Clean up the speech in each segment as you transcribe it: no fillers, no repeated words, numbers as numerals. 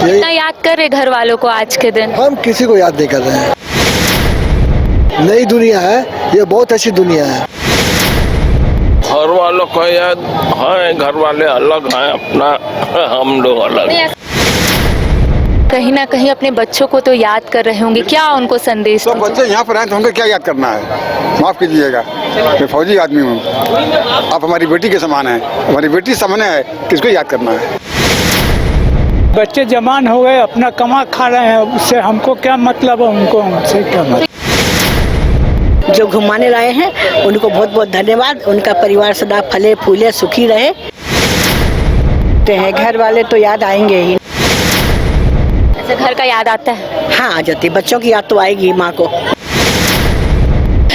कितना याद कर रहे घर वालों को आज के दिन? हम किसी को याद नहीं कर रहे हैं। नई दुनिया है, ये बहुत अच्छी दुनिया है। घर वालों को याद है, घर वाले अलग हैं अपना, हम लोग अलग। कहीं ना कहीं अपने बच्चों को तो याद कर रहे होंगे, क्या उनको संदेश तो बच्चे यहाँ पर आए तो हमको क्या याद करना है? माफ़ कीजिएगा, मैं फौजी आदमी हूँ, आप हमारी बेटी के समान हैं, हमारी बेटी सामने है, किसको याद करना है? बच्चे जवान हो गए, अपना कमा खा रहे हैं, उससे हमको क्या मतलब है, उनको हमसे क्या मतलब। जो घुमाने लाए हैं उनको बहुत बहुत धन्यवाद। उनका परिवार सदा फले फूले सुखी रहे। घर वाले तो याद आएंगे ही। ऐसे घर का याद आता है? हाँ, आ जाती, बच्चों की याद तो आएगी माँ को।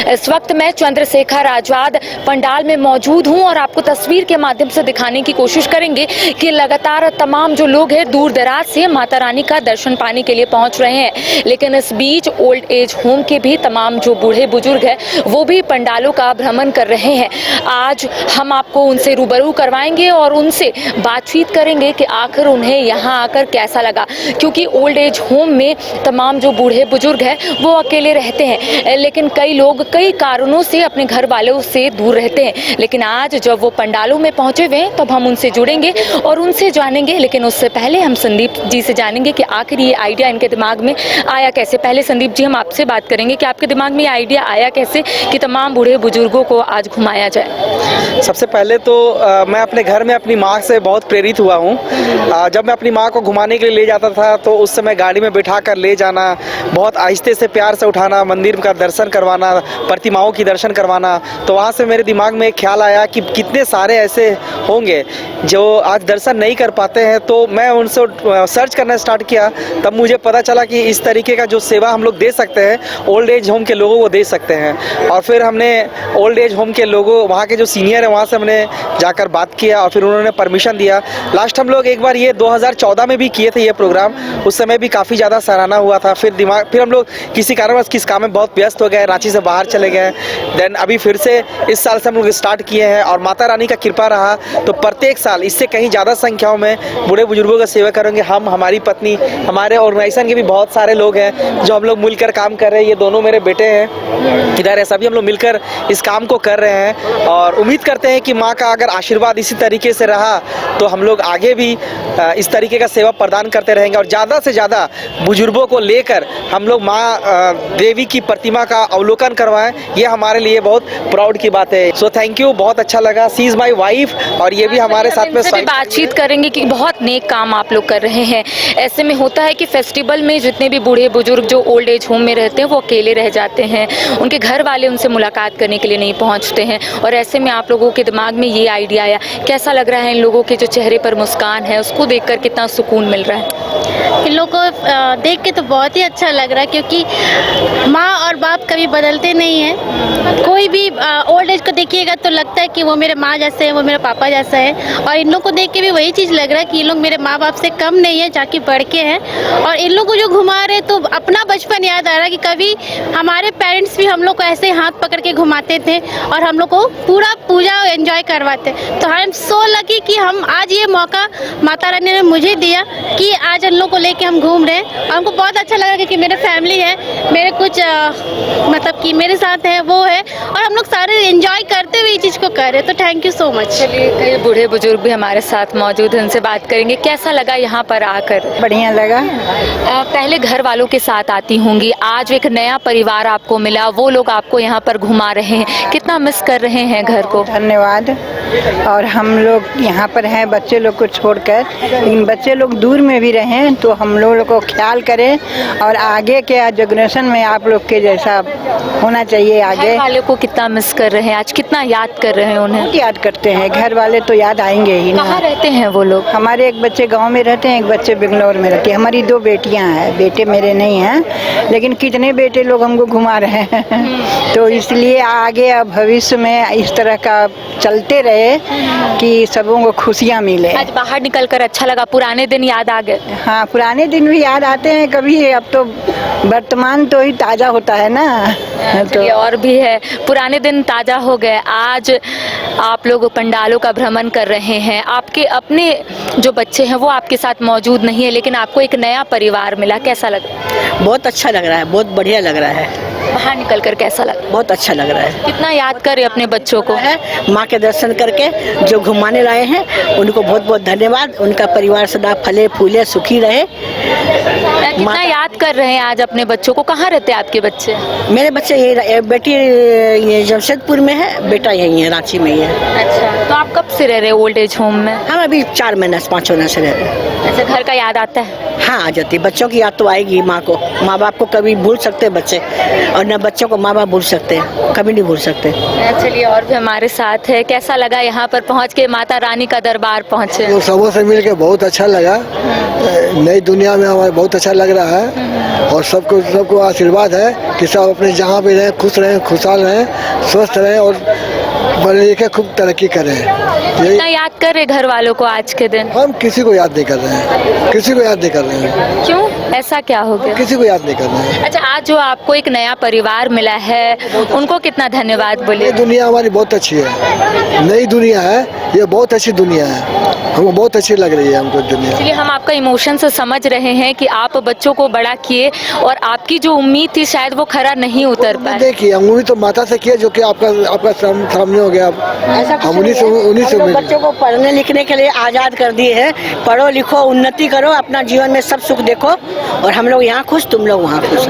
इस वक्त मैं चंद्रशेखर आजाद पंडाल में मौजूद हूं और आपको तस्वीर के माध्यम से दिखाने की कोशिश करेंगे कि लगातार तमाम जो लोग हैं दूर दराज से माता रानी का दर्शन पाने के लिए पहुंच रहे हैं। लेकिन इस बीच ओल्ड एज होम के भी तमाम जो बूढ़े बुजुर्ग हैं वो भी पंडालों का भ्रमण कर रहे हैं। आज हम आपको उनसे रूबरू करवाएंगे और उनसे बातचीत करेंगे कि आखिर उन्हें यहाँ आकर कैसा लगा, क्योंकि ओल्ड एज होम में तमाम जो बूढ़े बुजुर्ग हैं वो अकेले रहते हैं, लेकिन कई लोग कई कारणों से अपने घर वालों से दूर रहते हैं। लेकिन आज जब वो पंडालों में पहुंचे हुए हैं तब हम उनसे जुड़ेंगे और उनसे जानेंगे। लेकिन उससे पहले हम संदीप जी से जानेंगे कि आखिर ये आइडिया इनके दिमाग में आया कैसे। पहले संदीप जी हम आपसे बात करेंगे कि आपके दिमाग में ये आइडिया आया कैसे कि तमाम बूढ़े बुजुर्गों को आज घुमाया जाए। सबसे पहले तो मैं अपने घर में अपनी माँ से बहुत प्रेरित हुआ हूँ। जब मैं अपनी माँ को घुमाने के लिए ले जाता था तो उस समय गाड़ी में बिठा कर ले जाना, बहुत आहिस्ते से प्यार से उठाना, मंदिर का दर्शन करवाना, प्रतिमाओं की दर्शन करवाना, तो वहाँ से मेरे दिमाग में एक ख्याल आया कि कितने सारे ऐसे होंगे जो आज दर्शन नहीं कर पाते हैं। तो मैं उनसे सर्च करना स्टार्ट किया, तब मुझे पता चला कि इस तरीके का जो सेवा हम लोग दे सकते हैं ओल्ड एज होम के लोगों को दे सकते हैं। और फिर हमने ओल्ड एज होम के लोगों, वहाँ के जो सीनियर है वहाँ से हमने जाकर बात किया और फिर उन्होंने परमिशन दिया। लास्ट हम लोग एक बार ये 2014 में भी किए थे ये प्रोग्राम, उस समय भी काफ़ी ज़्यादा सराहना हुआ था। फिर हम लोग किसी कारणवश किस काम में बहुत व्यस्त हो गए, रांची से बाहर चले गए। देन अभी फिर से इस साल से हम लोग स्टार्ट किए हैं और माता रानी का कृपा रहा तो प्रत्येक साल इससे कहीं ज़्यादा संख्याओं में बूढ़े बुजुर्गों का सेवा करेंगे। हम, हमारी पत्नी, हमारे ऑर्गेनाइजेशन के भी बहुत सारे लोग हैं जो हम लोग मिलकर काम कर रहे हैं। ये दोनों मेरे बेटे हैं इधर है, सभी हम लोग मिलकर इस काम को कर रहे हैं और उम्मीद करते हैं कि माँ का अगर आशीर्वाद इसी तरीके से रहा तो हम लोग आगे भी इस तरीके का सेवा प्रदान करते रहेंगे और ज़्यादा से ज़्यादा बुजुर्गों को लेकर हम लोग माँ देवी की प्रतिमा का अवलोकन करवाएं। ये हमारे लिए बहुत प्राउड की बात है। सो थैंक यू, बहुत अच्छा लगा। सी इज़ माई वाइफ और ये भी हमारे साथ में बातचीत करेंगे कि बहुत नेक काम आप लोग कर रहे हैं। ऐसे में होता है कि फेस्टिवल में जितने भी बूढ़े बुजुर्ग जो ओल्ड एज होम में रहते हैं वो अकेले रह जाते हैं, उनके घर वाले उनसे मुलाकात करने के लिए नहीं पहुंचते हैं और ऐसे में आप लोगों के दिमाग में ये आइडिया आया। कैसा लग रहा है इन लोगों के जो चेहरे पर मुस्कान है उसको देखकर कितना सुकून मिल रहा है? इन लोगों को देख के तो बहुत ही अच्छा लग रहा है, क्योंकि माँ और बाप कभी बदलते नहीं हैं। कोई भी ओल्ड एज को देखिएगा तो लगता है कि वो मेरे माँ जैसे है, वो मेरे पापा जैसा है। और इन लोग को देख के भी वही चीज़ लग रहा है कि ये लोग मेरे माँ बाप से कम नहीं है, जाके बढ़ के हैं। और इन लोग को जो घुमा रहे तो अपना बचपन याद आ रहा है कि कभी हमारे पेरेंट्स भी हम लोग को ऐसे हाथ पकड़ के घुमाते थे और हम लोग को पूरा पूजा एंजॉय करवाते। तो आई एम सो लकी कि हम आज ये मौका माता रानी ने मुझे दिया कि आज इन लोग को लेके हम घूम रहे हैं। और हमको बहुत अच्छा लगा क्योंकि मेरे फैमिली है, मेरे कुछ मतलब कि मेरे साथ है वो है और हम लोग सारे एंजॉय करते हुए ये चीज़ को कर रहे हैं। तो थैंक यू सो मच। चलिए, कई बूढ़े बुजुर्ग भी हमारे साथ मौजूद हैं, उनसे बात करेंगे। कैसा लगा यहाँ पर आकर? बढ़िया लगा। पहले घर वालों के साथ आती होंगी, आज एक नया परिवार आपको मिला, वो लोग आपको यहाँ पर घुमा रहे हैं, कितना मिस कर रहे हैं घर को? धन्यवाद। और हम लोग यहाँ पर हैं बच्चे लोग को छोड़कर, लेकिन बच्चे लोग दूर में भी रहें तो हम लोग को ख्याल करें और आगे के जनरेशन में आप लोग के जैसा होना चाहिए। आगे घर वाले को कितना मिस कर रहे हैं आज, कितना याद कर रहे हैं उन्हें? याद करते हैं, घर वाले तो याद आएंगे ही ना। कहाँ रहते हैं वो लोग? हमारे एक बच्चे गांव में रहते हैं, एक बच्चे बेंगलोर में रहते हैं। हमारी 2 बेटियां हैं, बेटे मेरे नहीं हैं, लेकिन कितने बेटे लोग हमको घुमा रहे हैं। तो इसलिए आगे अब भविष्य में इस तरह का चलते रहे रहे कि सबों को खुशियाँ मिले। आज बाहर निकलकर अच्छा लगा, पुराने दिन याद आ गए? हाँ, पुराने दिन भी याद आते हैं कभी, अब तो वर्तमान तो ही ताज़ा होता है ना। चलिए, और भी है, पुराने दिन ताज़ा हो गए। आज आप लोग पंडालों का भ्रमण कर रहे हैं, आपके अपने जो बच्चे हैं वो आपके साथ मौजूद नहीं है, लेकिन आपको एक नया परिवार मिला, कैसा लगा? बहुत अच्छा लग रहा है, बहुत बढ़िया लग रहा है। बाहर निकलकर कैसा लगा? बहुत अच्छा लग रहा है। कितना याद करे अपने बच्चों को? है माँ के दर्शन करके जो घुमाने लाए हैं उनको बहुत बहुत धन्यवाद। उनका परिवार सदा फले फूले सुखी रहे। कितना याद कर रहे हैं आज अपने बच्चों को? कहाँ रहते हैं आपके बच्चे? मेरे बच्चे ये बेटी ये जमशेदपुर में है, बेटा यही है, रांची में ही है। अच्छा, तो आप कब से रह रहे ओल्ड एज होम में? हम अभी 4 महीना से 5 महीना से रह रहे हैं। अच्छा, घर का याद आता है? हाँ, आ जाती है। बच्चों की याद तो आएगी माँ को। माँ बाप को कभी भूल सकते हैं बच्चे, और न बच्चों को माँ बाप भूल सकते हैं, कभी नहीं भूल सकते। चलिए, और भी हमारे साथ है, कैसा लगा यहाँ पर पहुँच के? माता रानी का दरबार पहुँचे, तो सबों से मिल के बहुत अच्छा लगा। नई दुनिया में हमारे बहुत अच्छा लग रहा है, और सबको आशीर्वाद है कि सब अपने जहाँ भी रहें खुश रहें, खुशहाल रहें, स्वस्थ रहें और पढ़ लिखे खूब तरक्की करें। कितना याद कर रहे घर वालों को आज के दिन? हम किसी को याद नहीं कर रहे हैं, किसी को याद नहीं कर रहे हैं। क्यों, ऐसा क्या हो गया? किसी को याद नहीं कर रहे हैं। अच्छा, आज जो आपको एक नया परिवार मिला है उनको कितना धन्यवाद बोले? ये दुनिया हमारी बहुत अच्छी है, नई दुनिया है, ये बहुत अच्छी दुनिया है, हमको बहुत अच्छी लग रही है हमको दुनिया। इसलिए हम आपका इमोशन से समझ रहे हैं कि आप बच्चों को बड़ा किए और आपकी जो उम्मीद थी शायद वो खरा नहीं उतर पाए। देखिए, उम्मीद तो माता से किया जो कि आपका सामने हो गया। हम उन्हीं से बच्चों को पढ़ने लिखने के लिए आज़ाद कर दिए हैं। पढ़ो लिखो, उन्नति करो, अपना जीवन में सब सुख देखो, और हम लोग यहाँ खुश, तुम लोग वहाँ खुश।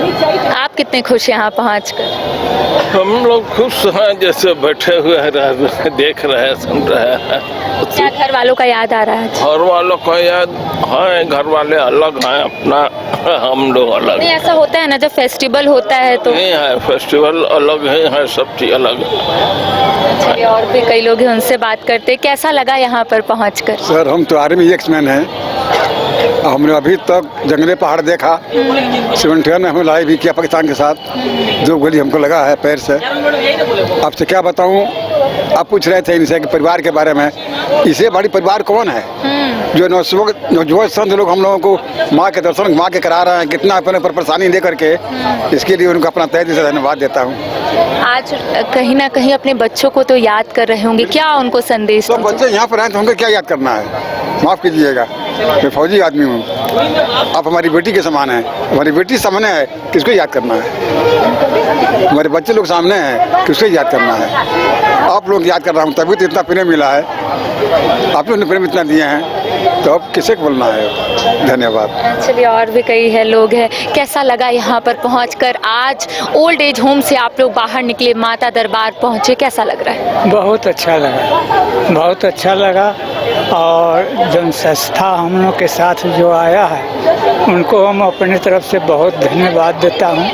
आप कितने खुश यहाँ पहुँच कर? हम लोग खुश हैं, जैसे बैठे हुए हैं, देख रहे हैं, सुन रहे हैं। क्या घर वालों का याद आ रहा है? घर वालों का याद है, घर वाले अलग हैं अपना, हम लोग अलग। नहीं, ऐसा होता है ना जब फेस्टिवल होता है तो? नहीं है, फेस्टिवल अलग है, सब चीज अलग है। चलिए, और भी कई लोग हैं, उनसे बात करते। कैसा लगा यहाँ पर पहुँचकर? सर, हम तो आर्मी एक्समैन हैं। हमने अभी तक जंगली पहाड़ देखा, 71 में हमें लड़ाई भी किया पाकिस्तान के साथ, 2 गोली हमको लगा है पैर से। आपसे क्या बताऊं, आप पूछ रहे थे इनसे कि परिवार के बारे में, इससे बड़ी परिवार कौन है? जो नौजवान संत लोग हम लोगों को माँ के दर्शन माँ के करा रहे हैं, कितना अपने पर परेशानी दे करके, इसके लिए उनको अपना तहे दिल से धन्यवाद देता हूँ। आज कहीं ना कहीं अपने बच्चों को तो याद कर रहे होंगे, क्या उनको संदेश? तो बच्चे यहाँ पर आए तो हमको क्या याद करना है? माफ़ कीजिएगा, मैं फौजी आदमी हूँ, आप हमारी बेटी के समान हैं, हमारी बेटी सामने है, किसको याद करना है? हमारे बच्चे लोग सामने हैं, किसको याद करना है? आप लोग याद कर रहा हूँ, तभी तो इतना प्रेम मिला है, आप लोगों ने प्रेम इतना दिए हैं, तो अब किसे बोलना है? धन्यवाद। चलिए, और भी कई है लोग हैं, कैसा लगा यहाँ पर पहुँचकर? आज ओल्ड एज होम से आप लोग बाहर निकले, माता दरबार पहुँचे, कैसा लग रहा है? बहुत अच्छा लगा, बहुत अच्छा लगा। और जन संस्था हम लोग के साथ जो आया है उनको हम अपने तरफ से बहुत धन्यवाद देता हूँ,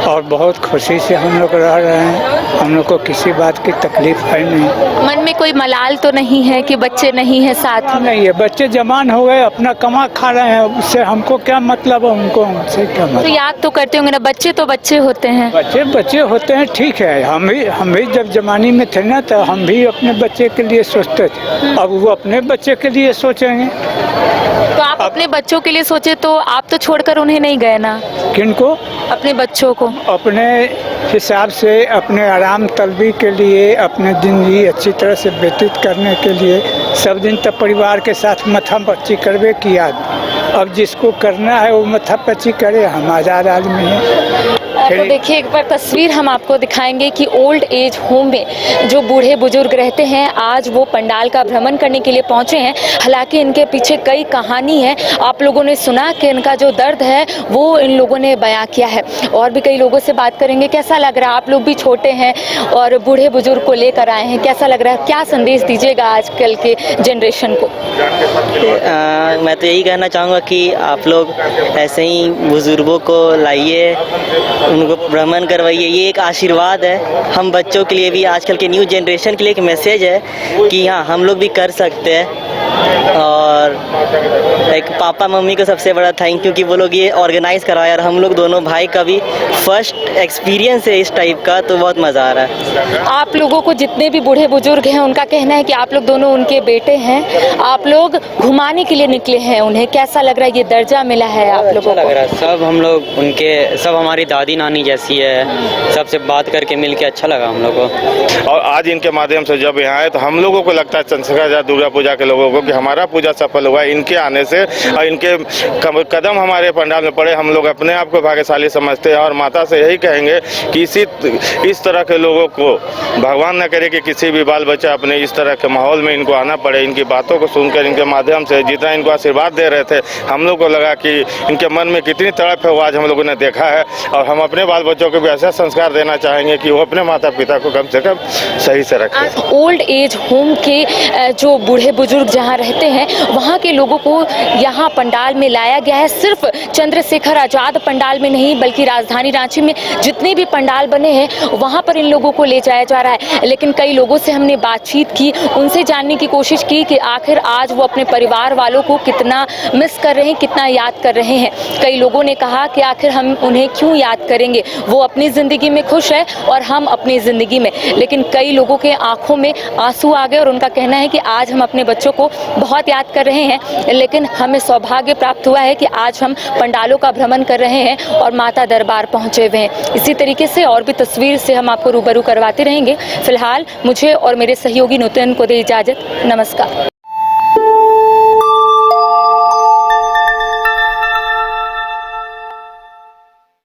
और बहुत खुशी से हम लोग रह रहे हैं। हम लोग को किसी बात की तकलीफ है नहीं। मन में कोई मलाल तो नहीं है कि बच्चे नहीं है साथ में? नहीं है, बच्चे जवान हो गए, अपना कमा खा रहे हैं, उससे हमको क्या मतलब है, उनको हमसे क्या मतलब? तो याद तो करते होंगे ना, बच्चे तो बच्चे होते हैं। बच्चे होते हैं, ठीक है। हम भी जब जमाने में थे ना, तो हम भी अपने बच्चे के लिए सोचते थे, अब वो अपने बच्चे के लिए सोचेंगे। तो आप अपने बच्चों के लिए सोचे, तो आप तो छोड़कर उन्हें नहीं गए ना? किनको? अपने बच्चों को। अपने हिसाब से, अपने आराम तलबी के लिए, अपने जिंदगी अच्छी तरह से व्यतीत करने के लिए सब दिन तक परिवार के साथ मथा पच्ची करवे किया। अब जिसको करना है वो मथा पच्ची करे, हम आज़ाद आदमी हैं। तो देखिए, एक बार तस्वीर हम आपको दिखाएंगे कि ओल्ड एज होम में जो बूढ़े बुजुर्ग रहते हैं, आज वो पंडाल का भ्रमण करने के लिए पहुंचे हैं। हालांकि इनके पीछे कई कहानी है, आप लोगों ने सुना कि इनका जो दर्द है वो इन लोगों ने बयां किया है। और भी कई लोगों से बात करेंगे। कैसा लग रहा है? आप लोग भी छोटे हैं और बूढ़े बुजुर्ग को लेकर आए हैं, कैसा लग रहा है? क्या संदेश दीजिएगा आजकल के जनरेशन को? मैं तो यही कहना चाहूँगा कि आप लोग ऐसे ही बुजुर्गों को लाइए, उनको भ्रमण करवाइए, ये एक आशीर्वाद है हम बच्चों के लिए भी, आजकल के न्यू जनरेशन के लिए एक मैसेज है कि हाँ, हम लोग भी कर सकते हैं। और एक पापा मम्मी को सबसे बड़ा थैंक यू कि वो लोग ये ऑर्गेनाइज करवाया, और हम लोग दोनों भाई का भी फर्स्ट एक्सपीरियंस है इस टाइप का, तो बहुत मज़ा आ रहा है। आप लोगों को जितने भी बूढ़े बुजुर्ग हैं उनका कहना है कि आप लोग दोनों उनके बेटे हैं, आप लोग घुमाने के लिए निकले हैं, उन्हें कैसा लग रहा है, ये दर्जा मिला है आप लोगों को? लग रहा है सब हम लोग उनके, सब हमारी दादी नानी जैसी है, सबसे बात करके मिल के अच्छा लगा हम लोग को। और आज इनके माध्यम से जब यहाँ आए तो हम लोगों को लगता है चंद्रशेखर दुर्गा पूजा के लोगों को कि हमारा पूजा सफल हुआ है इनके आने से, और इनके कदम हमारे पंडाल में पड़े, हम लोग अपने आप को भाग्यशाली समझते हैं। और माता से यही कहेंगे कि इस तरह के लोगों को भगवान न करे कि किसी भी बाल बच्चा अपने इस तरह के माहौल में इनको आना पड़े। इनकी बातों को सुनकर इनके माध्यम से जितना इनको आशीर्वाद दे रहे थे, हम लोग को लगा कि इनके मन में कितनी तड़प है वो आज हम लोगों ने देखा है। और हम अपने बाल बच्चों को भी ऐसा संस्कार देना चाहेंगे कि वो अपने माता पिता को कम से कम सही से रखें। ओल्ड एज होम के जो बूढ़े बुजुर्ग जहाँ रहते हैं वहाँ के लोगों को यहाँ पंडाल में लाया गया है। सिर्फ चंद्रशेखर आज़ाद पंडाल में नहीं बल्कि राजधानी रांची में जितने भी पंडाल बने हैं वहाँ पर इन लोगों को ले जाया जा रहा है। लेकिन कई लोगों से हमने बातचीत की, उनसे जानने की कोशिश की कि आखिर आज वो अपने परिवार वालों को कितना मिस कर रहे हैं, कितना याद कर रहे हैं। कई लोगों ने कहा कि आखिर हम उन्हें क्यों याद करेंगे, वो अपनी ज़िंदगी में खुश है और हम अपनी ज़िंदगी में। लेकिन कई लोगों के आंखों में आंसू आ गए और उनका कहना है कि आज हम अपने बच्चों को बहुत याद कर रहे हैं, लेकिन हमें सौभाग्य प्राप्त हुआ है कि आज हम पंडालों का भ्रमण कर रहे हैं और माता दरबार पहुंचे हुए हैं। इसी तरीके से और भी तस्वीर से हम आपको रूबरू करवाते रहेंगे। फिलहाल मुझे और मेरे सहयोगी नुतन को दे इजाज़त। नमस्कार।